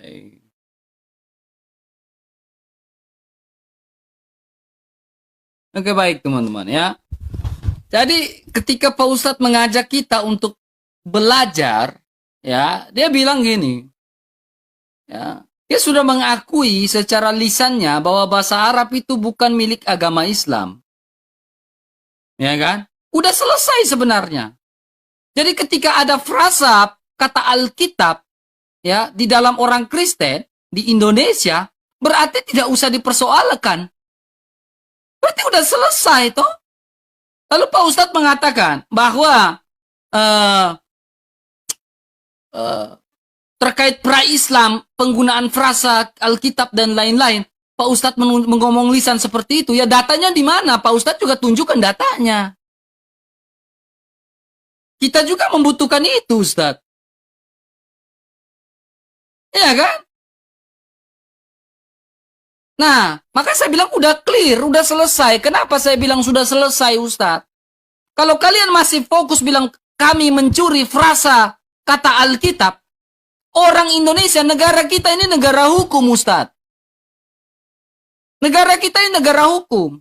Baik. Oke, baik teman-teman ya. Jadi ketika Pak Ustadz mengajak kita untuk belajar, ya, dia bilang gini, ya, dia sudah mengakui secara lisannya bahwa bahasa Arab itu bukan milik agama Islam, ya kan? Udah selesai sebenarnya. Jadi ketika ada frasa kata Alkitab, ya, di dalam orang Kristen di Indonesia, berarti tidak usah dipersoalkan. Berarti udah selesai toh. Lalu Pak Ustadz mengatakan bahwa uh, uh, terkait pra-Islam, penggunaan frasa Alkitab dan lain-lain, Pak Ustadz mengomong lisan seperti itu, ya datanya di mana? Pak Ustadz juga tunjukkan datanya. Kita juga membutuhkan itu, Ustadz. Iya kan? Nah, maka saya bilang udah clear, udah selesai. Kenapa saya bilang sudah selesai, Ustadz? Kalau kalian masih fokus bilang kami mencuri frasa kata Alkitab, orang Indonesia, negara kita ini negara hukum, Ustadz. Negara kita ini negara hukum.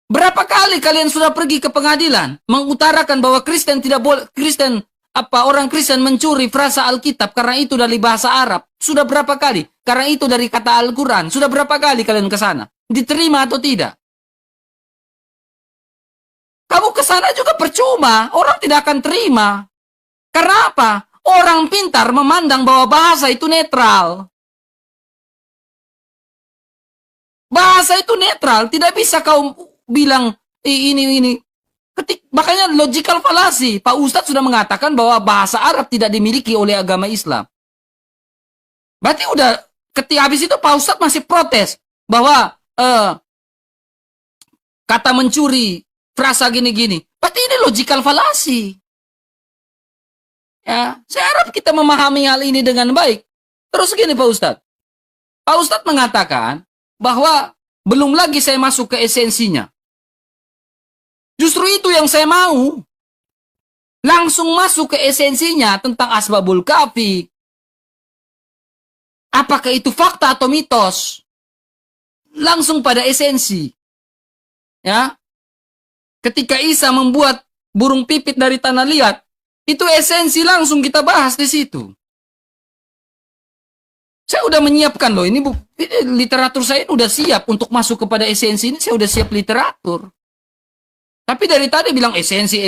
Berapa kali kalian sudah pergi ke pengadilan mengutarakan bahwa Kristen tidak boleh, orang Kristen mencuri frasa Alkitab karena itu dari bahasa Arab? Sudah berapa kali? Karena itu dari kata Al-Quran. Sudah berapa kali kalian ke sana? Diterima atau tidak? Kamu ke sana juga percuma. Orang tidak akan terima. Karena apa? Orang pintar memandang bahwa bahasa itu netral. Bahasa itu netral. Tidak bisa kau bilang ini. Makanya logical fallacy. Pak Ustadz sudah mengatakan bahwa bahasa Arab tidak dimiliki oleh agama Islam. Berarti udah ketika habis itu Pak Ustadz masih protes bahwa kata mencuri, frasa gini-gini. Berarti ini logical fallacy. Ya, saya harap kita memahami hal ini dengan baik. Terus gini Pak Ustadz. Pak Ustadz mengatakan bahwa belum lagi saya masuk ke esensinya. Justru itu yang saya mau. Langsung masuk ke esensinya tentang asbabul kafi. Apakah itu fakta atau mitos? Langsung pada esensi. Ya. Ketika Isa membuat burung pipit dari tanah liat, itu esensi langsung kita bahas di situ. Saya udah menyiapkan loh, ini literatur saya udah siap untuk masuk kepada esensi ini, saya udah siap literatur. Tapi dari tadi bilang esensi,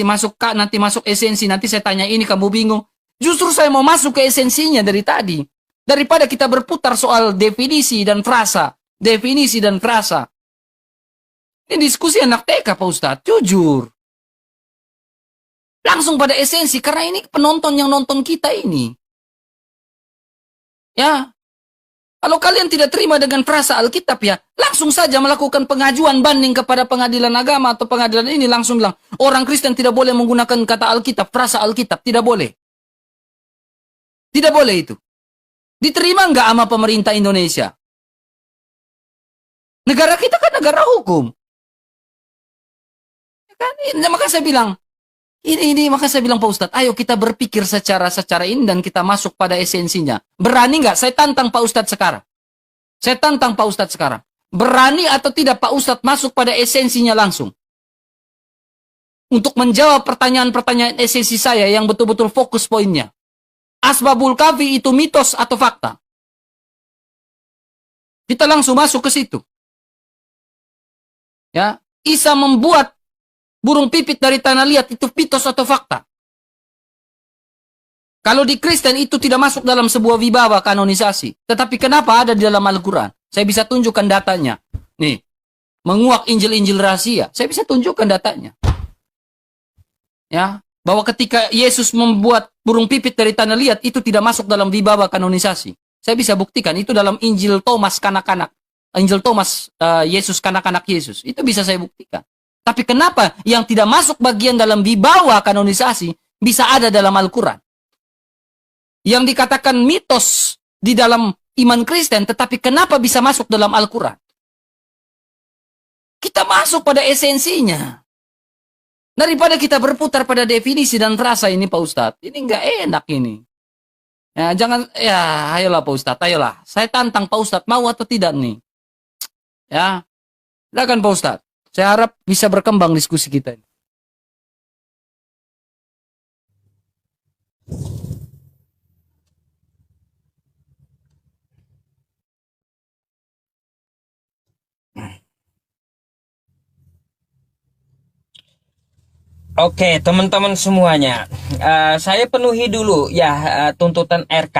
masuk Kak, nanti masuk esensi, nanti saya tanya ini, kamu bingung. Justru saya mau masuk ke esensinya dari tadi. Daripada kita berputar soal definisi dan frasa. Definisi dan frasa. Ini diskusi anak TK, Pak Ustadz, jujur. Langsung pada esensi, karena ini penonton yang nonton kita ini. Ya, kalau kalian tidak terima dengan frasa Alkitab ya, langsung saja melakukan pengajuan banding kepada pengadilan agama atau pengadilan ini, langsung bilang, orang Kristen tidak boleh menggunakan kata Alkitab, frasa Alkitab, tidak boleh. Tidak boleh itu. Diterima nggak sama pemerintah Indonesia? Negara kita kan negara hukum. Kan? Maka saya bilang, maka saya bilang Pak Ustadz, ayo kita berpikir secara ini dan kita masuk pada esensinya. Berani nggak? Saya tantang Pak Ustadz sekarang. Saya tantang Pak Ustadz sekarang. Berani atau tidak Pak Ustadz masuk pada esensinya langsung? Untuk menjawab pertanyaan-pertanyaan esensi saya yang betul-betul fokus poinnya. Asbabul kafi itu mitos atau fakta? Kita langsung masuk ke situ. Ya, Isa membuat burung pipit dari tanah liat itu mitos atau fakta? Kalau di Kristen itu tidak masuk dalam sebuah wibawa kanonisasi. Tetapi kenapa ada di dalam Al-Quran? Saya bisa tunjukkan datanya. Nih, menguak Injil-Injil rahasia. Saya bisa tunjukkan datanya. Ya, bahwa ketika Yesus membuat burung pipit dari tanah liat, itu tidak masuk dalam wibawa kanonisasi. Saya bisa buktikan. Itu dalam Injil Thomas kanak-kanak. Injil Thomas, Yesus kanak-kanak Yesus. Itu bisa saya buktikan. Tapi kenapa yang tidak masuk bagian dalam wibawa kanonisasi bisa ada dalam Al-Quran? Yang dikatakan mitos di dalam iman Kristen, tetapi kenapa bisa masuk dalam Al-Quran? Kita masuk pada esensinya. Daripada kita berputar pada definisi dan frasa ini Pak Ustadz. Ini nggak enak ini. Ya, jangan, ya, ayolah Pak Ustadz, ayolah. Saya tantang Pak Ustadz, mau atau tidak nih? Ya, silakan Pak Ustadz. Saya harap bisa berkembang diskusi kita ini. Oke, teman-teman semuanya. Saya penuhi dulu ya tuntutan RK.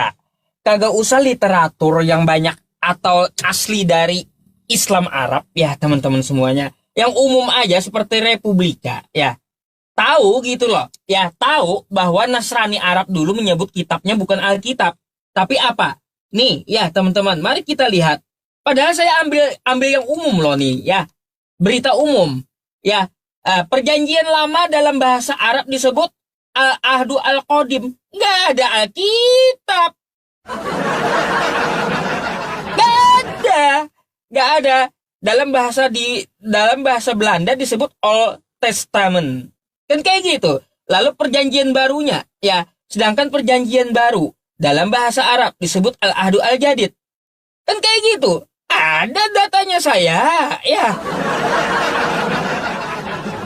Kagak usah literatur yang banyak atau asli dari Islam Arab ya, teman-teman semuanya. Yang umum aja seperti Republika ya. Tahu gitu loh. Ya, tahu bahwa Nasrani Arab dulu menyebut kitabnya bukan Alkitab. Tapi apa? Nih, ya teman-teman, mari kita lihat. Padahal saya ambil ambil yang umum loh nih, ya. Berita umum. Ya, perjanjian lama dalam bahasa Arab disebut Al-Ahdu Al-Qadim. Nggak ada Alkitab. Nggak ada. Nggak ada. Dalam bahasa Belanda disebut Old Testament. Kan kayak gitu. Lalu perjanjian barunya, ya. Sedangkan perjanjian baru dalam bahasa Arab disebut Al-Ahdu Al-Jadid. Kan kayak gitu. Ada datanya saya, ya.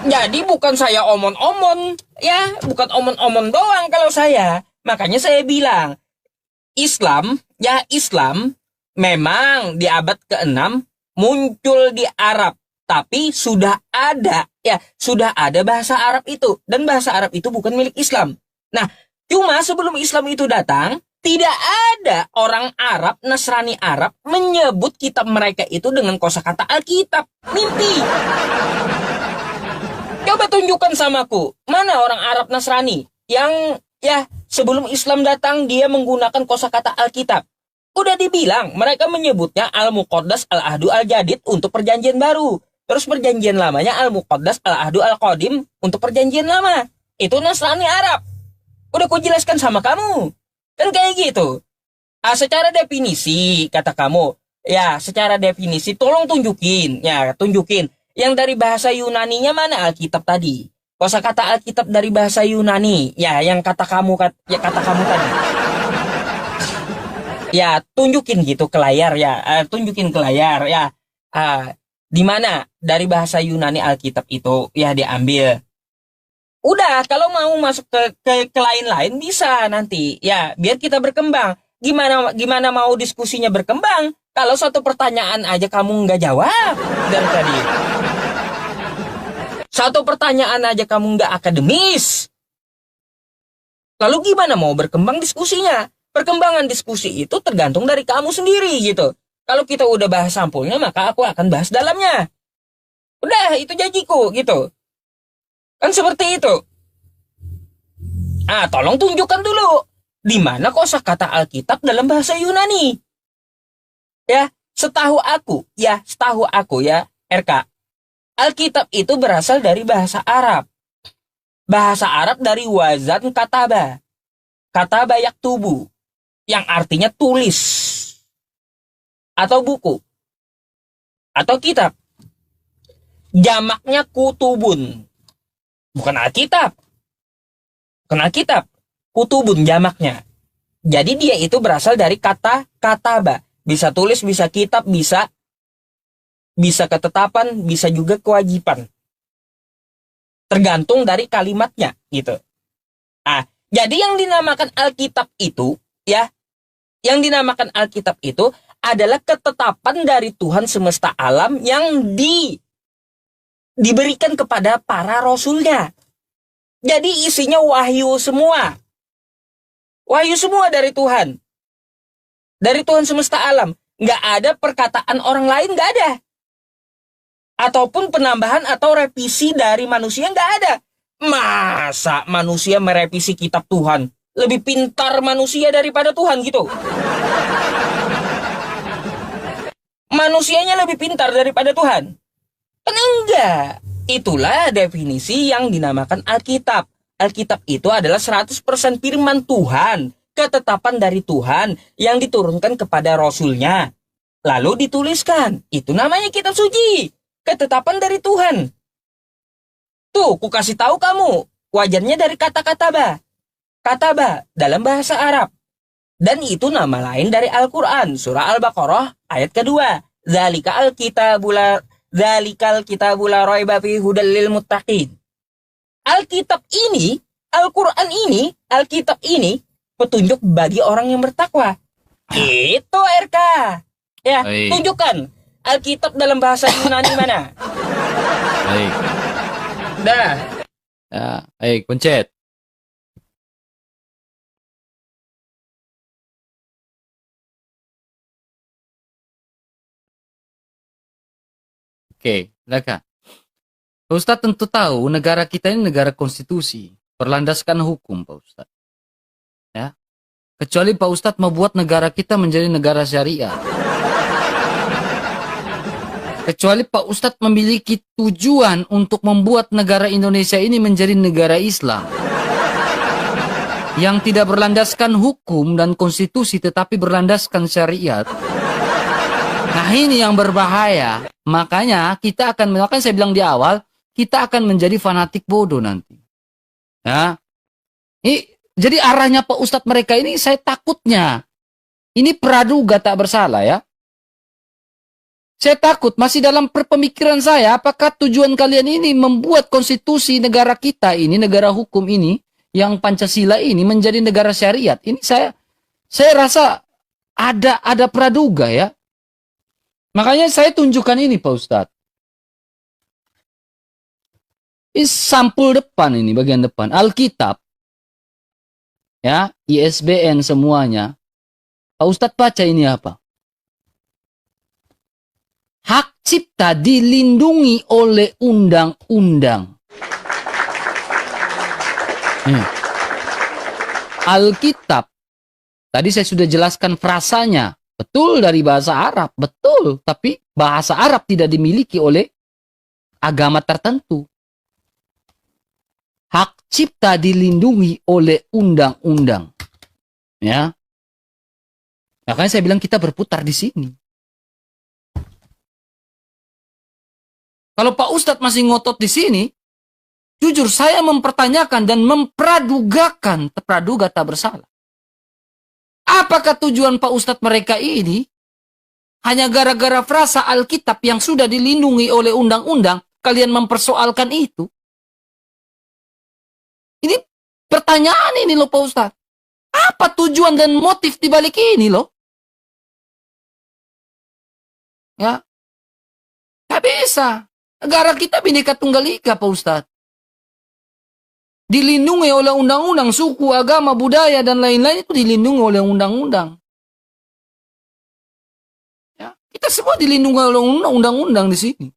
Jadi bukan saya omon-omon, ya, bukan omon-omon doang kalau saya. Makanya saya bilang, Islam, ya Islam, memang di abad ke-6 muncul di Arab. Tapi sudah ada, ya, sudah ada bahasa Arab itu. Dan bahasa Arab itu bukan milik Islam. Nah, cuma sebelum Islam itu datang, tidak ada orang Arab, Nasrani Arab, menyebut kitab mereka itu dengan kosakata Alkitab. Mimpi. Coba tunjukkan samaku, mana orang Arab Nasrani yang ya sebelum Islam datang dia menggunakan kosakata Alkitab. Udah dibilang, mereka menyebutnya Al-Muqaddas Al-Ahdu Al-Jadid untuk perjanjian baru. Terus perjanjian lamanya Al-Muqaddas Al-Ahdu Al-Qadim untuk perjanjian lama. Itu Nasrani Arab. Udah ku jelaskan sama kamu. Kan kayak gitu. Secara definisi, kata kamu. Ya, secara definisi, tolong tunjukin. Ya, tunjukin. Yang dari bahasa Yunaninya mana Alkitab tadi? Kosakata Alkitab dari bahasa Yunani. Ya, yang kata kamu tadi. Ya, tunjukin gitu ke layar ya. Tunjukin ke layar ya. Di mana dari bahasa Yunani Alkitab itu ya diambil. Udah, kalau mau masuk ke lain-lain bisa nanti. Ya, biar kita berkembang. Gimana mau diskusinya berkembang kalau satu pertanyaan aja kamu nggak jawab dari tadi. Satu pertanyaan aja kamu nggak akademis. Lalu gimana mau berkembang diskusinya? Perkembangan diskusi itu tergantung dari kamu sendiri gitu. Kalau kita udah bahas sampulnya, maka aku akan bahas dalamnya. Udah, itu janjiku gitu. Kan seperti itu. Tolong tunjukkan dulu. Di mana kosakata Alkitab dalam bahasa Yunani? Ya, setahu aku ya, RK. Alkitab itu berasal dari bahasa Arab. Bahasa Arab dari wazan kataba. Kataba yaktubu. Yang artinya tulis. Atau buku. Atau kitab. Jamaknya kutubun. Bukan Alkitab. Bukan Alkitab. Kutubun jamaknya. Jadi dia itu berasal dari kata kataba. Bisa tulis, bisa kitab, bisa ketetapan, bisa juga kewajiban. Tergantung dari kalimatnya gitu. Jadi yang dinamakan Alkitab itu, ya, yang dinamakan Alkitab itu adalah ketetapan dari Tuhan semesta alam yang diberikan kepada para rasulnya. Jadi isinya wahyu semua. Wahyu semua dari Tuhan. Dari Tuhan semesta alam. Nggak ada perkataan orang lain, nggak ada. Ataupun penambahan atau revisi dari manusia, nggak ada. Masa manusia merevisi kitab Tuhan? Lebih pintar manusia daripada Tuhan gitu. Manusianya lebih pintar daripada Tuhan. Kan enggak. Itulah definisi yang dinamakan Alkitab. Alkitab itu adalah 100% firman Tuhan. Ketetapan dari Tuhan yang diturunkan kepada Rasulnya. Lalu dituliskan. Itu namanya kitab suci. Ketetapan dari Tuhan. Tuh, ku kasih tahu kamu. Wajarnya dari kata kataba. Kataba dalam bahasa Arab. Dan itu nama lain dari Al-Quran. Surah Al-Baqarah ayat kedua. Zalikal kitabula raiba fihi hudal lil muttaqin. Alkitab ini, Al-Quran ini, Alkitab ini petunjuk bagi orang yang bertakwa. Itu RK. Ya, Baik. tunjukkan Alkitab dalam bahasa Yunani mana? Baik. Dah. Ya, baik, pencet. Oke, silakan. Pak Ustadz tentu tahu negara kita ini negara konstitusi, berlandaskan hukum, Pak Ustadz. Ya. Kecuali Pak Ustadz membuat negara kita menjadi negara syariah. Kecuali Pak Ustadz memiliki tujuan untuk membuat negara Indonesia ini menjadi negara Islam. Yang tidak berlandaskan hukum dan konstitusi tetapi berlandaskan syariat. Nah ini yang berbahaya. Makanya saya bilang di awal, kita akan menjadi fanatik bodoh nanti. Ya. Jadi arahnya Pak Ustadz mereka ini saya takutnya. Ini praduga tak bersalah ya. Saya takut masih dalam pemikiran saya apakah tujuan kalian ini membuat konstitusi negara kita ini, negara hukum ini, yang Pancasila ini menjadi negara syariat. Ini saya rasa ada praduga ya. Makanya saya tunjukkan ini Pak Ustadz. Ini sampul depan ini, bagian depan. Alkitab. Ya, ISBN semuanya. Pak Ustadz baca ini apa? Hak cipta dilindungi oleh undang-undang. Alkitab. Tadi saya sudah jelaskan frasanya. Betul dari bahasa Arab. Betul. Tapi bahasa Arab tidak dimiliki oleh agama tertentu. Hak cipta dilindungi oleh undang-undang. Ya. Makanya saya bilang kita berputar di sini. Kalau Pak Ustadz masih ngotot di sini, jujur saya mempertanyakan dan mempradugakan, praduga tak bersalah. Apakah tujuan Pak Ustadz mereka ini hanya gara-gara frasa Alkitab yang sudah dilindungi oleh undang-undang, kalian mempersoalkan itu? Ini pertanyaan ini loh Pak Ustadz. Apa tujuan dan motif dibalik ini loh? Ya, gak bisa. Negara kita Bhinneka Tunggal Ika, Pak Ustadz. Dilindungi oleh undang-undang, suku, agama, budaya, dan lain-lain itu dilindungi oleh undang-undang. Ya, kita semua dilindungi oleh undang-undang di sini.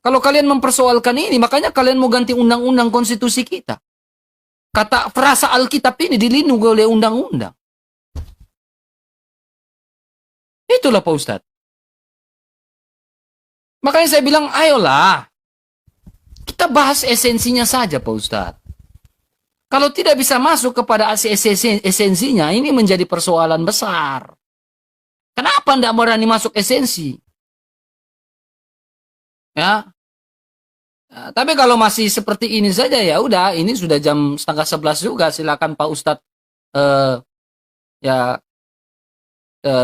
Kalau kalian mempersoalkan ini, makanya kalian mau ganti undang-undang konstitusi kita. Kata frasa Alkitab ini dilindungi oleh undang-undang. Itulah Pak Ustadz. Makanya saya bilang, ayolah. Kita bahas esensinya saja Pak Ustadz. Kalau tidak bisa masuk kepada esensinya, ini menjadi persoalan besar. Kenapa tidak berani masuk esensi? Ya. Tapi kalau masih seperti ini saja, ya udah, ini sudah jam 10:30 juga. Silakan Pak Ustadz,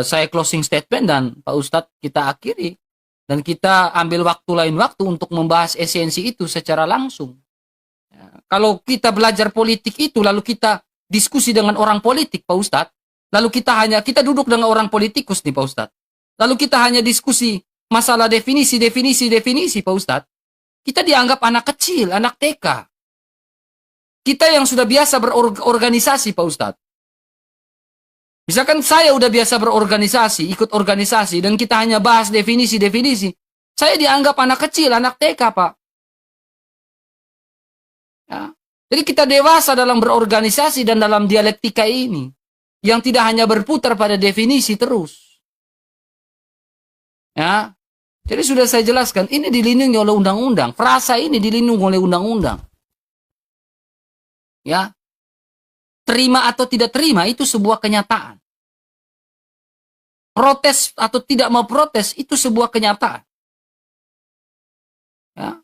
saya closing statement dan Pak Ustadz kita akhiri. Dan kita ambil lain waktu untuk membahas esensi itu secara langsung. Ya, kalau kita belajar politik itu, lalu kita diskusi dengan orang politik, Pak Ustadz, lalu kita duduk dengan orang politikus nih, Pak Ustadz. Lalu kita hanya diskusi masalah definisi, Pak Ustadz. Kita dianggap anak kecil, anak TK. Kita yang sudah biasa berorganisasi, Pak Ustadz. Misalkan saya udah biasa berorganisasi, ikut organisasi, dan kita hanya bahas definisi. Saya dianggap anak kecil, anak TK, Pak. Ya. Jadi kita dewasa dalam berorganisasi dan dalam dialektika ini. Yang tidak hanya berputar pada definisi terus. Ya. Jadi sudah saya jelaskan, ini dilindungi oleh undang-undang. Frasa ini dilindungi oleh undang-undang. Ya. Terima atau tidak terima itu sebuah kenyataan. Protes atau tidak mau protes itu sebuah kenyataan. Ya.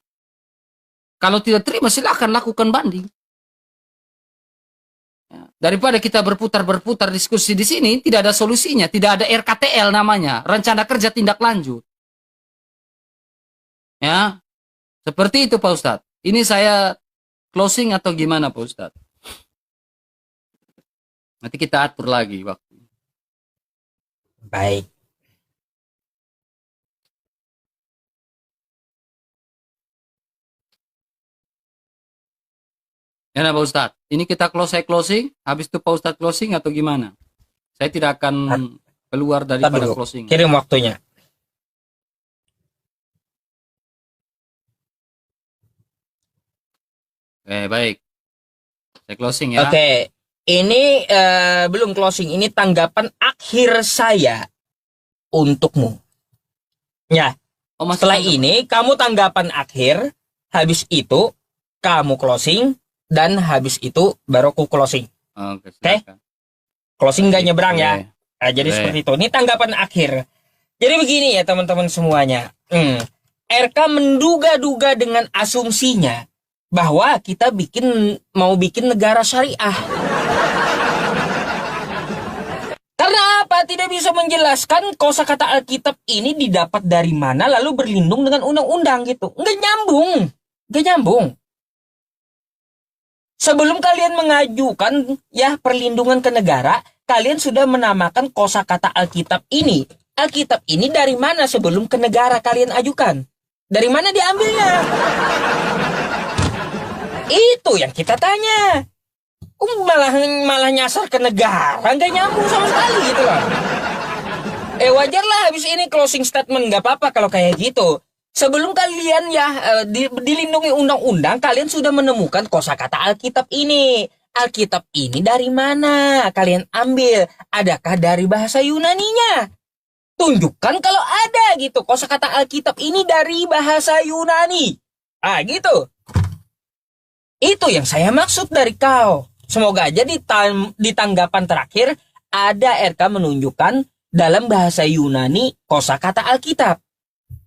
Kalau tidak terima silakan lakukan banding. Ya. Daripada kita berputar-berputar diskusi di sini, tidak ada solusinya, tidak ada RKTL namanya, rencana kerja tindak lanjut. Ya, seperti itu Pak Ustadz. Ini saya closing atau gimana Pak Ustadz? Nanti kita atur lagi waktu. Baik. Ya Pak Ustadz, ini kita saya closing, habis itu Pak Ustadz closing atau gimana? Saya tidak akan keluar daripada closing. Kirim waktunya. Oke, baik. Saya closing ya. Oke, ini belum closing, ini tanggapan akhir saya untukmu. Ya, setelah ini kamu tanggapan akhir, habis itu kamu closing, dan habis itu baru aku closing. Oke? Closing gak nyebrang ya. Nah, jadi seperti itu. Ini tanggapan akhir. Jadi begini ya teman-teman semuanya. RK menduga-duga dengan asumsinya bahwa kita mau bikin negara syariah. Karena apa? Tidak bisa menjelaskan kosakata Alkitab ini didapat dari mana lalu berlindung dengan undang-undang gitu. Nggak nyambung. Sebelum kalian mengajukan ya perlindungan ke negara, kalian sudah menamakan kosakata Alkitab ini. Alkitab ini dari mana sebelum ke negara kalian ajukan? Dari mana diambilnya? Itu yang kita tanya. Malah nyasar ke negara, nggak nyambung sama sekali gitu loh. Wajar lah habis ini closing statement, nggak apa-apa kalau kayak gitu. Sebelum kalian ya dilindungi undang-undang, kalian sudah menemukan kosakata Alkitab ini. Alkitab ini dari mana kalian ambil? Adakah dari bahasa Yunaninya? Tunjukkan kalau ada gitu kosakata Alkitab ini dari bahasa Yunani. Gitu. Itu yang saya maksud dari kau. Semoga aja di tanggapan terakhir ada RK menunjukkan dalam bahasa Yunani kosakata Alkitab.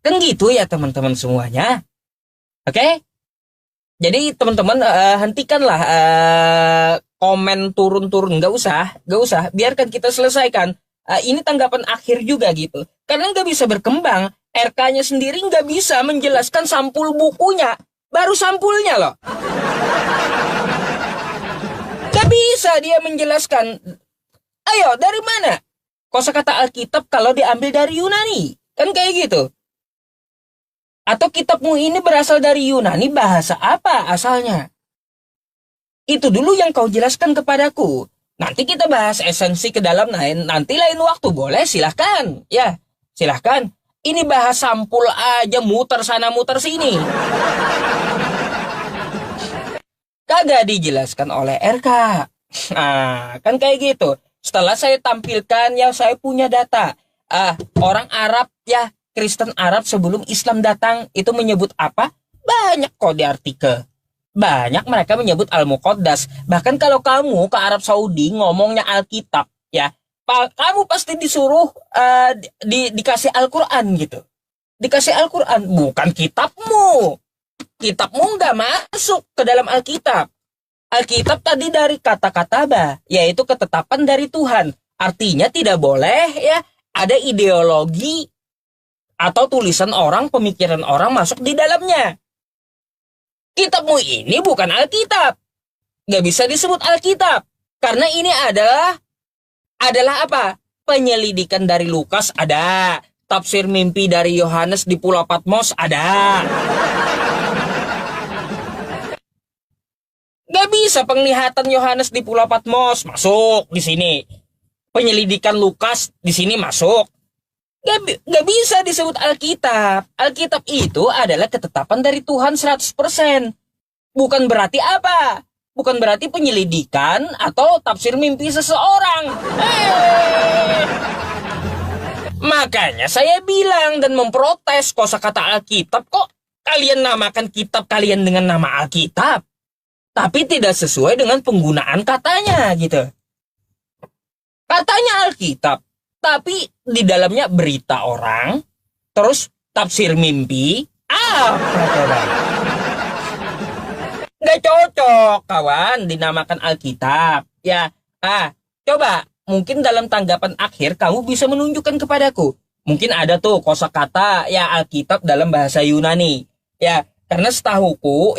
Kan gitu ya teman-teman semuanya. Oke? Jadi teman-teman hentikanlah komen turun-turun. Nggak usah. Biarkan kita selesaikan. Ini tanggapan akhir juga gitu. Karena nggak bisa berkembang. RK-nya sendiri nggak bisa menjelaskan sampul bukunya. Baru sampulnya loh. Nggak bisa dia menjelaskan. Ayo, dari mana kosakata Alkitab kalau diambil dari Yunani? Kan kayak gitu. Atau kitabmu ini berasal dari Yunani, bahasa apa asalnya? Itu dulu yang kau jelaskan kepadaku. Nanti kita bahas esensi ke dalam nanti lain waktu. Boleh, silahkan. Ya, silahkan. Ini bahas sampul aja, muter sana muter sini. Kagak dijelaskan oleh RK. Kan kayak gitu. Setelah saya tampilkan, ya saya punya data. Orang Arab ya, Kristen Arab sebelum Islam datang itu menyebut apa? Banyak kok di artikel. Banyak mereka menyebut Al-Muqaddas. Bahkan kalau kamu ke Arab Saudi ngomongnya Alkitab, ya, kamu pasti disuruh dikasih Al-Quran gitu. Dikasih Al-Quran, bukan kitabmu. Kitabmu nggak masuk ke dalam Alkitab. Alkitab tadi dari kata-kata yaitu ketetapan dari Tuhan. Artinya tidak boleh ya ada ideologi atau tulisan orang, pemikiran orang masuk di dalamnya. Kitabmu ini bukan Alkitab. Nggak bisa disebut Alkitab. Karena ini adalah apa? Penyelidikan dari Lukas ada. Tafsir mimpi dari Yohanes di Pulau Patmos ada. Nggak bisa penglihatan Yohanes di Pulau Patmos masuk di sini. Penyelidikan Lukas di sini masuk. Gak bisa disebut Alkitab. Alkitab itu adalah ketetapan dari Tuhan 100%. Bukan berarti apa? Bukan berarti penyelidikan atau tafsir mimpi seseorang. Makanya saya bilang dan memprotes kosakata Alkitab. Kok kalian namakan kitab kalian dengan nama Alkitab? Tapi tidak sesuai dengan penggunaan katanya gitu. Katanya Alkitab. Tapi di dalamnya berita orang, terus tafsir mimpi, Nggak cocok, kawan, dinamakan Alkitab. Ya, Coba mungkin dalam tanggapan akhir kamu bisa menunjukkan kepadaku. Mungkin ada tuh kosakata ya Alkitab dalam bahasa Yunani. Ya, karena setahuku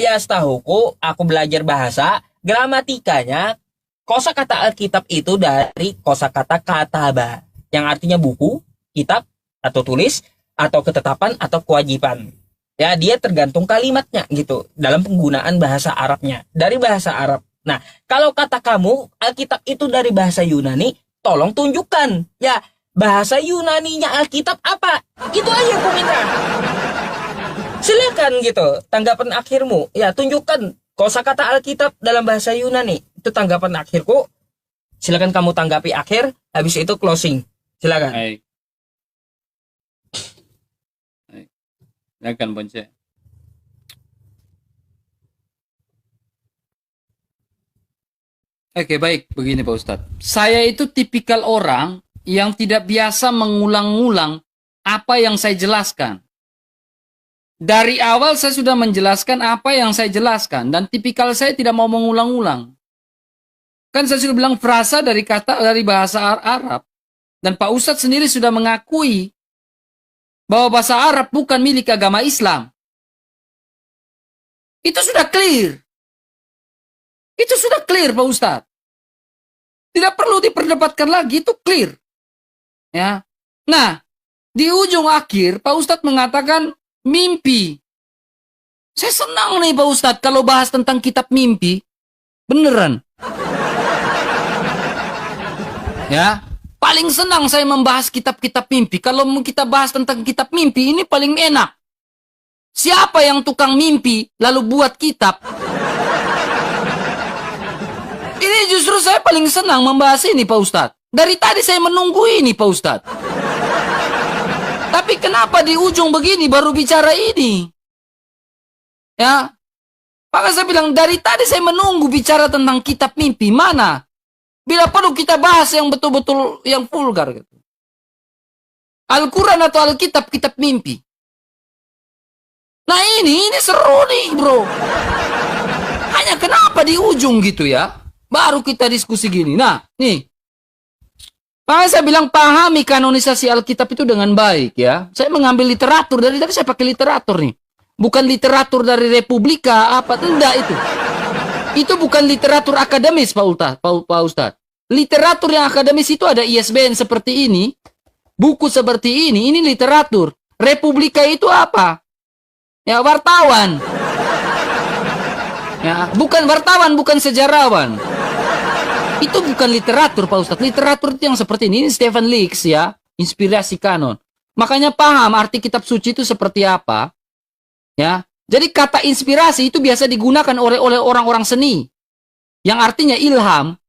aku belajar bahasa, gramatikanya kosakata Alkitab itu dari kosakata kataba yang artinya buku, kitab atau tulis atau ketetapan atau kewajiban. Ya, dia tergantung kalimatnya gitu dalam penggunaan bahasa Arabnya, dari bahasa Arab. Nah, kalau kata kamu Alkitab itu dari bahasa Yunani, tolong tunjukkan. Ya, bahasa Yunaninya Alkitab apa? Itu aja aku minta. Silakan gitu, tanggapan akhirmu. Ya, tunjukkan kosakata Alkitab dalam bahasa Yunani. Itu tanggapan akhirku. Silakan kamu tanggapi akhir, habis itu closing. Silakan. Baik. Baik. Silakan Bonce. Oke, baik. Begini Pak Ustadz. Saya itu tipikal orang yang tidak biasa mengulang-ulang apa yang saya jelaskan. Dari awal saya sudah menjelaskan apa yang saya jelaskan. Dan tipikal saya tidak mau mengulang-ulang. Kan saya sudah bilang frasa dari bahasa Arab. Dan Pak Ustadz sendiri sudah mengakui bahwa bahasa Arab bukan milik agama Islam. Itu sudah clear. Itu sudah clear Pak Ustadz. Tidak perlu diperdebatkan lagi, itu clear. Ya. Nah, di ujung akhir Pak Ustadz mengatakan mimpi. Saya senang nih Pak Ustadz kalau bahas tentang kitab mimpi. Beneran. Ya, paling senang saya membahas kitab-kitab mimpi. Kalau kita bahas tentang kitab mimpi, ini paling enak. Siapa yang tukang mimpi lalu buat kitab? Ini justru saya paling senang membahas ini Pak Ustadz. Dari tadi saya menunggu ini Pak Ustadz. Tapi kenapa di ujung begini baru bicara ini? Ya, maka saya bilang dari tadi saya menunggu bicara tentang kitab mimpi. Mana? Bila perlu kita bahas yang betul-betul yang vulgar gitu. Al-Quran atau Alkitab, kitab mimpi. Nah ini seru nih bro. Hanya kenapa di ujung gitu ya? Baru kita diskusi gini. Nah, nih. Makanya saya bilang pahami kanonisasi Alkitab itu dengan baik ya. Saya mengambil literatur dari tadi saya pakai literatur nih. Bukan literatur dari Republika apa tidak itu. Itu bukan literatur akademis Pak Ustadz. Literatur yang akademis itu ada ISBN seperti ini, buku seperti ini literatur. Republika itu apa? Ya wartawan. Ya, bukan wartawan, bukan sejarawan. Itu bukan literatur Pak Ustadz. Literatur itu yang seperti ini Stephen Leaks ya, inspirasi kanon. Makanya paham arti kitab suci itu seperti apa. Ya. Jadi kata inspirasi itu biasa digunakan oleh orang-orang seni. Yang artinya ilham.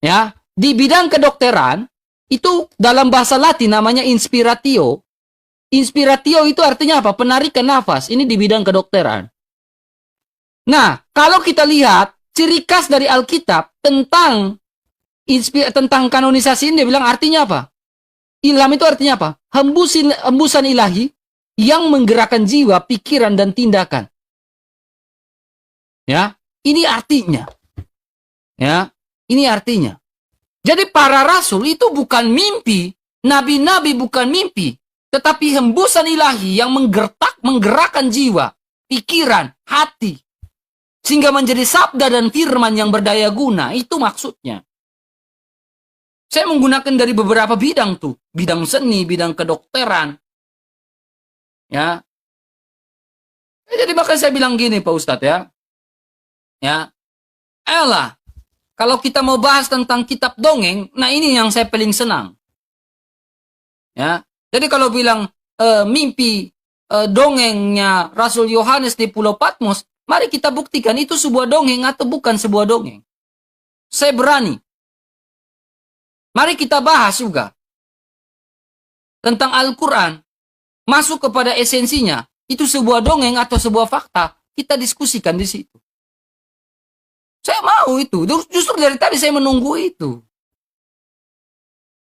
Ya, di bidang kedokteran itu dalam bahasa Latin namanya inspiratio. Inspiratio itu artinya apa? Penarikan nafas. Ini di bidang kedokteran. Nah, kalau kita lihat ciri khas dari Alkitab tentang kanonisasi ini dia bilang artinya apa? Ilham itu artinya apa? Hembusan ilahi yang menggerakkan jiwa, pikiran dan tindakan. Ya, ini artinya. Ya, ini artinya. Jadi para rasul itu bukan mimpi, nabi-nabi bukan mimpi, tetapi hembusan ilahi yang menggerakkan jiwa, pikiran, hati, sehingga menjadi sabda dan firman yang berdaya guna. Itu maksudnya. Saya menggunakan dari beberapa bidang tuh, bidang seni, bidang kedokteran. Ya. Jadi makanya saya bilang gini Pak Ustadz ya. Ya. Elah. Kalau kita mau bahas tentang kitab dongeng, nah ini yang saya paling senang. Ya. Jadi kalau bilang mimpi dongengnya Rasul Yohanes di Pulau Patmos, mari kita buktikan itu sebuah dongeng atau bukan sebuah dongeng. Saya berani. Mari kita bahas juga tentang Al-Quran. Masuk kepada esensinya. Itu sebuah dongeng atau sebuah fakta. Kita diskusikan di situ. Saya mau itu. Justru dari tadi saya menunggu itu.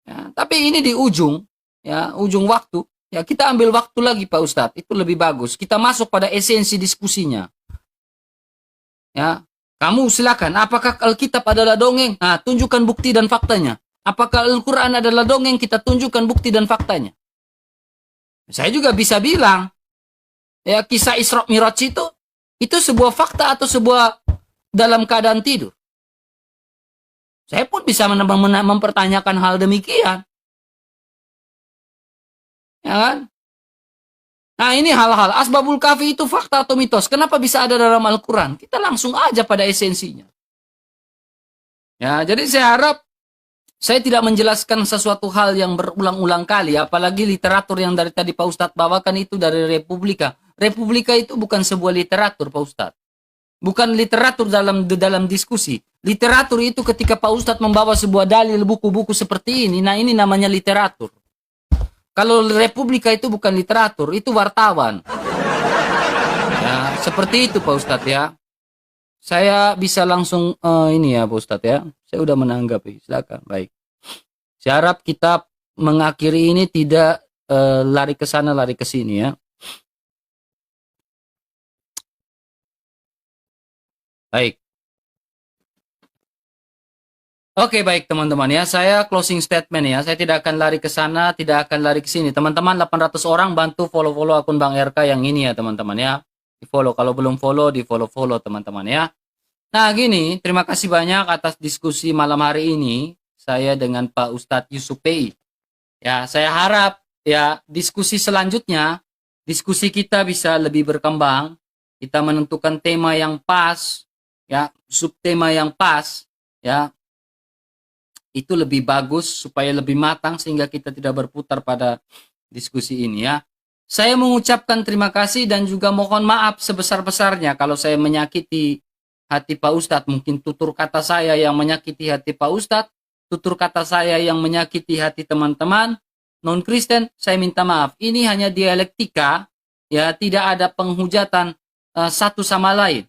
Ya, tapi ini di ujung. Ya, ujung waktu. Ya, kita ambil waktu lagi Pak Ustadz. Itu lebih bagus. Kita masuk pada esensi diskusinya. Ya, Kamu silakan, apakah Alkitab adalah dongeng? Nah, tunjukkan bukti dan faktanya. Apakah Al-Quran adalah dongeng? Kita tunjukkan bukti dan faktanya. Saya juga bisa bilang, ya kisah Isra Mi'raj itu sebuah fakta atau sebuah dalam keadaan tidur. Saya pun bisa mempertanyakan hal demikian. Ya kan? Nah, ini hal-hal. Asbabul Kahfi itu fakta atau mitos? Kenapa bisa ada dalam Al-Quran? Kita langsung aja pada esensinya. Ya, jadi saya harap saya tidak menjelaskan sesuatu hal yang berulang-ulang kali, apalagi literatur yang dari tadi Pak Ustadz bawakan itu dari Republika. Republika itu bukan sebuah literatur, Pak Ustadz. Bukan literatur dalam diskusi. Literatur itu ketika Pak Ustadz membawa sebuah dalil buku-buku seperti ini, nah ini namanya literatur. Kalau Republika itu bukan literatur, itu wartawan. Ya, seperti itu Pak Ustadz ya. Saya bisa langsung ini ya Pak Ustadz ya. Saya udah menanggapi, silakan. Baik. Saya harap kita mengakhiri ini tidak lari ke sana, lari ke sini ya. Baik. Oke, baik teman-teman ya. Saya closing statement ya. Saya tidak akan lari ke sana, tidak akan lari ke sini. Teman-teman 800 orang bantu follow-follow akun Bang RK yang ini ya teman-teman ya. Di-follow. Kalau belum follow, di-follow-follow teman-teman ya. Nah gini, terima kasih banyak atas diskusi malam hari ini. Saya dengan Pak Ustadz Yusuf Pei. Ya, saya harap ya diskusi selanjutnya, diskusi kita bisa lebih berkembang. Kita menentukan tema yang pas, ya, subtema yang pas, ya. Itu lebih bagus supaya lebih matang sehingga kita tidak berputar pada diskusi ini ya. Saya mengucapkan terima kasih dan juga mohon maaf sebesar-besarnya kalau saya menyakiti hati Pak Ustadz. Mungkin tutur kata saya yang menyakiti hati Pak Ustadz, tutur kata saya yang menyakiti hati teman-teman non-Kristen, saya minta maaf. Ini hanya dialektika, ya, tidak ada penghujatan satu sama lain.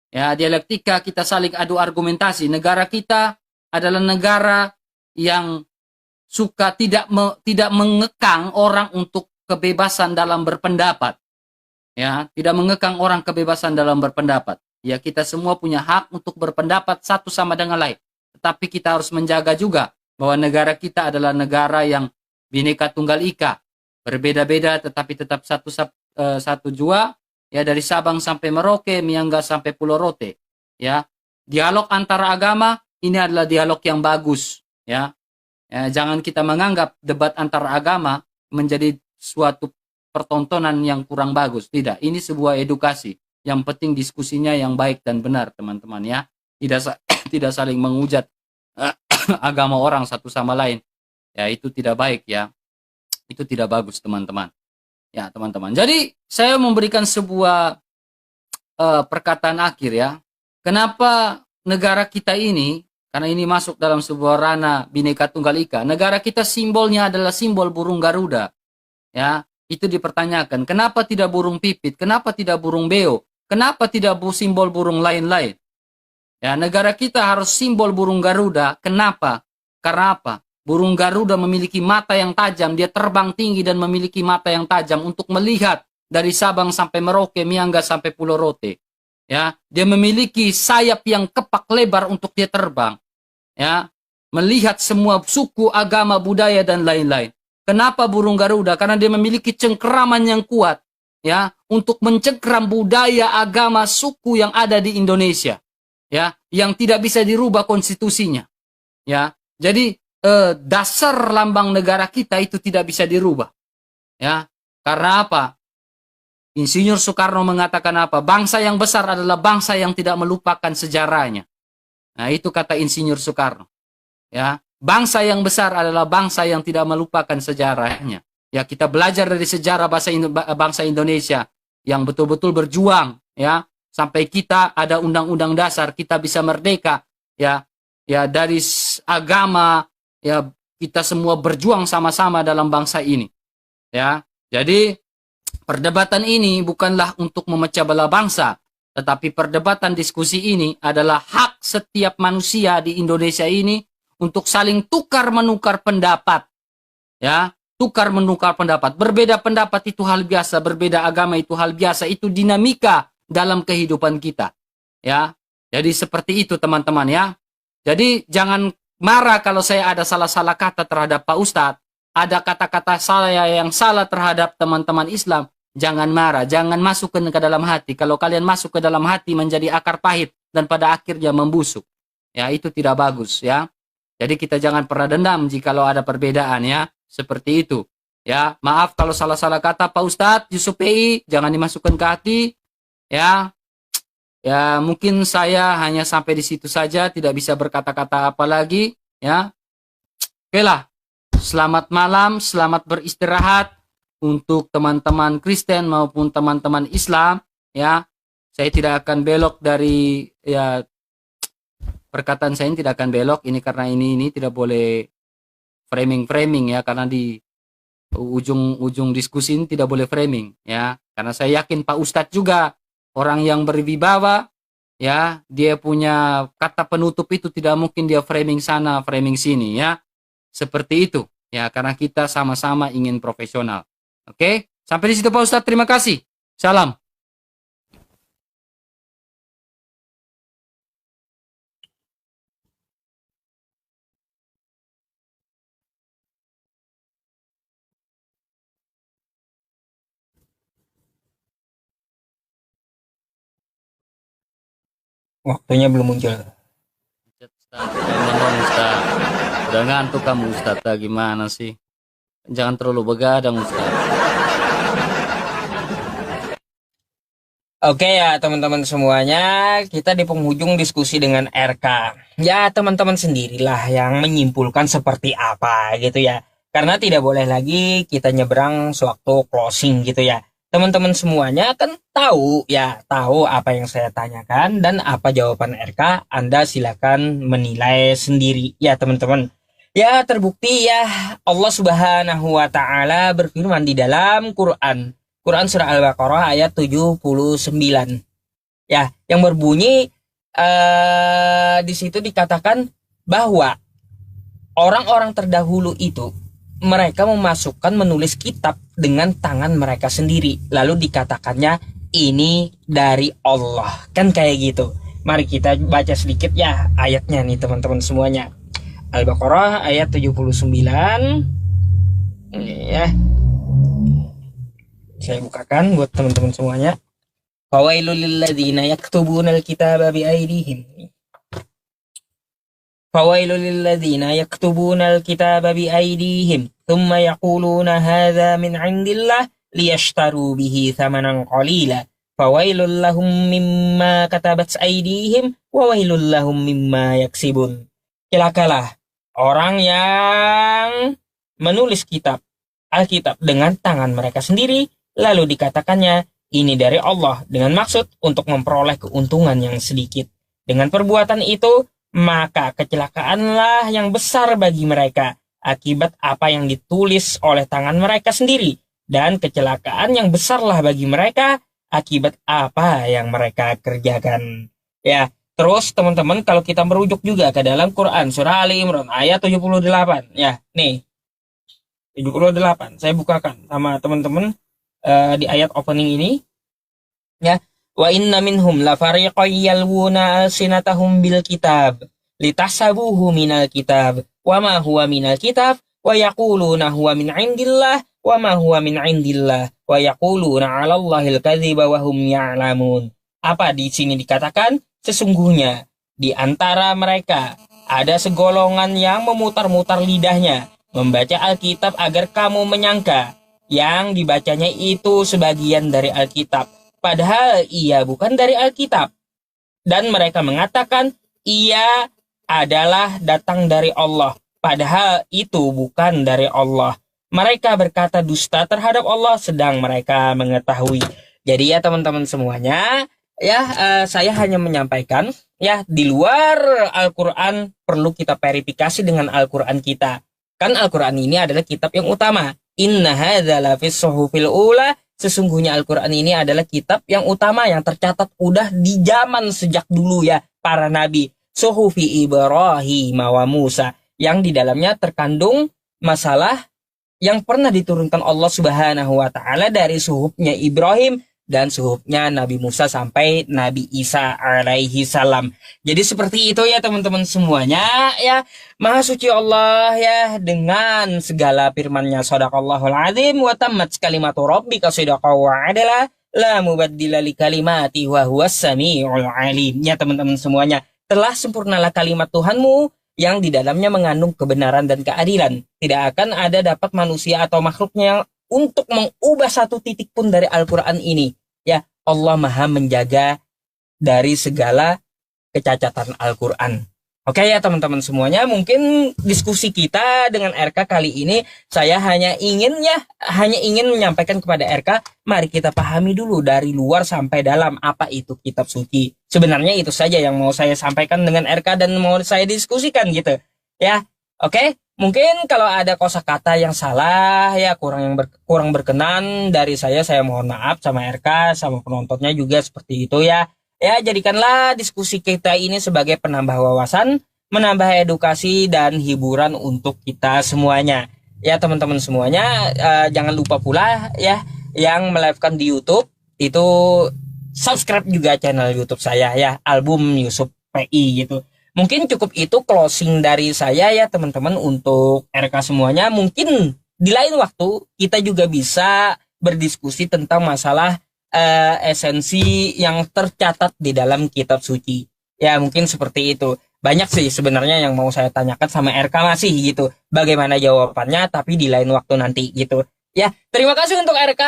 Ya, dialektika kita saling adu argumentasi. Negara kita adalah negara yang suka tidak mengekang orang untuk kebebasan dalam berpendapat. Ya, tidak mengekang orang kebebasan dalam berpendapat. Ya, kita semua punya hak untuk berpendapat satu sama dengan lain. Tetapi kita harus menjaga juga bahwa negara kita adalah negara yang Bhinneka Tunggal Ika. Berbeda-beda tetapi tetap satu jua. Ya, dari Sabang sampai Merauke, Miangas sampai Pulau Rote. Ya, dialog antara agama ini adalah dialog yang bagus, ya. Jangan kita menganggap debat antar agama menjadi suatu pertontonan yang kurang bagus. Tidak, ini sebuah edukasi. Yang penting diskusinya yang baik dan benar, teman-teman ya. Tidak saling menghujat agama orang satu sama lain. Ya, itu tidak baik ya. Itu tidak bagus, teman-teman. Ya, teman-teman. Jadi, saya memberikan sebuah perkataan akhir ya. Kenapa negara kita ini, karena ini masuk dalam sebuah ranah Bhinneka Tunggal Ika. Negara kita simbolnya adalah simbol burung Garuda. Ya, itu dipertanyakan. Kenapa tidak burung pipit? Kenapa tidak burung beo? Kenapa tidak simbol burung lain-lain? Ya, negara kita harus simbol burung Garuda. Kenapa? Karena apa? Burung Garuda memiliki mata yang tajam. Dia terbang tinggi dan memiliki mata yang tajam untuk melihat dari Sabang sampai Merauke, Miangas sampai Pulau Rote. Ya, dia memiliki sayap yang kepak lebar untuk dia terbang. Ya, melihat semua suku, agama, budaya dan lain-lain. Kenapa burung Garuda? Karena dia memiliki cengkeraman yang kuat, ya, untuk mencengkeram budaya, agama, suku yang ada di Indonesia, ya, yang tidak bisa dirubah konstitusinya, ya. Jadi dasar lambang negara kita itu tidak bisa dirubah, ya. Karena apa? Insinyur Soekarno mengatakan apa? Bangsa yang besar adalah bangsa yang tidak melupakan sejarahnya. Nah, itu kata Insinyur Soekarno. Ya, bangsa yang besar adalah bangsa yang tidak melupakan sejarahnya. Ya, kita belajar dari sejarah bangsa Indonesia yang betul-betul berjuang, ya, sampai kita ada undang-undang dasar, kita bisa merdeka, ya. Ya, dari agama, ya, kita semua berjuang sama-sama dalam bangsa ini. Ya. Jadi perdebatan ini bukanlah untuk memecah belah bangsa, tetapi perdebatan diskusi ini adalah hak setiap manusia di Indonesia ini untuk saling tukar-menukar pendapat. Ya, tukar-menukar pendapat. Berbeda pendapat itu hal biasa, berbeda agama itu hal biasa, itu dinamika dalam kehidupan kita. Ya. Jadi seperti itu teman-teman ya. Jadi jangan marah kalau saya ada salah-salah kata terhadap Pak Ustadz. Ada kata-kata saya yang salah terhadap teman-teman Islam. Jangan marah, jangan masukkan ke dalam hati. Kalau kalian masuk ke dalam hati menjadi akar pahit dan pada akhirnya membusuk. Ya, itu tidak bagus ya. Jadi kita jangan pernah dendam jikalau ada perbedaan ya. Seperti itu. Ya, maaf kalau salah-salah kata Pak Ustadz Yusuf PI, jangan dimasukkan ke hati. Ya. Ya, mungkin saya hanya sampai di situ saja, tidak bisa berkata-kata apa lagi, ya. Oke lah. Selamat malam, selamat beristirahat untuk teman-teman Kristen maupun teman-teman Islam, ya. Saya tidak akan belok dari ya perkataan saya ini tidak akan belok ini karena ini tidak boleh framing ya, karena di ujung diskusi ini tidak boleh framing ya. Karena saya yakin Pak Ustadz juga orang yang berwibawa, ya, dia punya kata penutup itu tidak mungkin dia framing sana, framing sini, ya. Seperti itu, ya, karena kita sama-sama ingin profesional. Oke, sampai di situ Pak Ustadz, terima kasih. Salam. Waktunya belum muncul. Ustaz, udah ngantuk kamu Ustaz, gimana sih? Jangan terlalu begadang Ustaz. Oke ya teman-teman semuanya, kita di penghujung diskusi dengan RK. Ya teman-teman sendirilah yang menyimpulkan seperti apa gitu ya. Karena tidak boleh lagi kita nyebrang sewaktu closing gitu ya. Teman-teman semuanya kan tahu ya, tahu apa yang saya tanyakan dan apa jawaban RK. Anda silakan menilai sendiri ya teman-teman. Ya terbukti ya Allah Subhanahu wa taala berfirman di dalam Quran surah Al-Baqarah ayat 79. Ya, yang berbunyi di situ dikatakan bahwa orang-orang terdahulu itu mereka menulis kitab dengan tangan mereka sendiri. Lalu dikatakannya ini dari Allah. Kan kayak gitu. Mari kita baca sedikit ya ayatnya nih teman-teman semuanya. Al-Baqarah ayat 79. Ini ya. Saya bukakan buat teman-teman semuanya. Fawailul lilladzina yaktubunal kitaba biaydihim. Fawailul lilladzina yaktubunal kitaba biaydihim thumma yaquluna hadza min 'indillah liyashtaru bihi thamanan qalila. Fawailul lahum mimma katabat aydihim wa wailul lahum mimma yaksibun. Celakalah orang yang menulis Alkitab dengan tangan mereka sendiri, lalu dikatakannya ini dari Allah dengan maksud untuk memperoleh keuntungan yang sedikit. Dengan perbuatan itu, maka kecelakaanlah yang besar bagi mereka akibat apa yang ditulis oleh tangan mereka sendiri, dan kecelakaan yang besarlah bagi mereka akibat apa yang mereka kerjakan. Ya, terus teman-teman kalau kita merujuk juga ke dalam Quran surah Ali Imran ayat 78. Ya, nih 78. Saya bukakan sama teman-teman di ayat opening ini. Ya, wa inna minhum la fariqan yalwuna alsinatahum bil kitab litahsabuhu minal kitab wa ma huwa minal kitab wa yaquluna huwa min indillah wa ma huwa min indillah wa yaquluna 'ala Allahil kadziba wa hum ya'lamun. Apa di sini dikatakan? Sesungguhnya di antara mereka ada segolongan yang memutar-mutar lidahnya membaca Alkitab agar kamu menyangka yang dibacanya itu sebagian dari Alkitab, padahal ia bukan dari Alkitab. Dan mereka mengatakan ia adalah datang dari Allah, padahal itu bukan dari Allah. Mereka berkata dusta terhadap Allah sedang mereka mengetahui. Jadi ya teman-teman semuanya, ya saya hanya menyampaikan ya di luar Al-Quran perlu kita verifikasi dengan Al-Quran kita. Kan Al-Quran ini adalah kitab yang utama. Inna hadza lafis suhufil ula. Sesungguhnya Al-Quran ini adalah kitab yang utama yang tercatat udah di zaman sejak dulu ya para nabi. Suhufi Ibrahim wa Musa, yang di dalamnya terkandung masalah yang pernah diturunkan Allah Subhanahu wa taala dari suhufnya Ibrahim dan suhufnya Nabi Musa sampai Nabi Isa alaihi salam. Jadi seperti itu ya teman-teman semuanya ya. Maha suci Allah ya dengan segala firman-Nya, shadaqallahul azim wa tammat kalimatu rabbika shidqan wa adla la mubaddila li kalimati wa huwas samiul alim. Ya teman-teman semuanya, telah sempurnalah kalimat Tuhanmu yang di dalamnya mengandung kebenaran dan keadilan. Tidak akan ada dapat manusia atau makhluknya yang untuk mengubah satu titik pun dari Al-Quran ini. Ya, Allah Maha menjaga dari segala kecacatan Al-Quran. Oke ya teman-teman semuanya, mungkin diskusi kita dengan RK kali ini saya hanya ingin menyampaikan kepada RK, mari kita pahami dulu dari luar sampai dalam apa itu kitab suci. Sebenarnya itu saja yang mau saya sampaikan dengan RK dan mau saya diskusikan gitu. Ya, oke. Mungkin kalau ada kosakata yang salah ya kurang berkenan dari saya mohon maaf sama RK, sama penontonnya juga seperti itu ya. Ya, jadikanlah diskusi kita ini sebagai penambah wawasan, menambah edukasi dan hiburan untuk kita semuanya. Ya, teman-teman semuanya, jangan lupa pula ya yang melivekan di YouTube itu subscribe juga channel YouTube saya ya, Album Yusuf PI gitu. Mungkin cukup itu closing dari saya ya teman-teman untuk RK semuanya. Mungkin di lain waktu kita juga bisa berdiskusi tentang masalah esensi yang tercatat di dalam kitab suci. Ya mungkin seperti itu. Banyak sih sebenarnya yang mau saya tanyakan sama RK masih gitu. Bagaimana jawabannya tapi di lain waktu nanti gitu. Ya, terima kasih untuk RK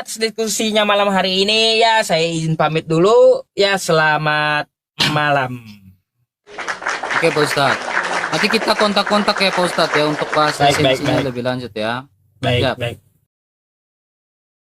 atas diskusinya malam hari ini. Ya, saya izin pamit dulu. Ya, selamat malam. Oke Pak Ustadz, nanti kita kontak-kontak ya Pak Ustadz ya untuk bahas esensinya lebih lanjut ya. Baik, Siap. baik.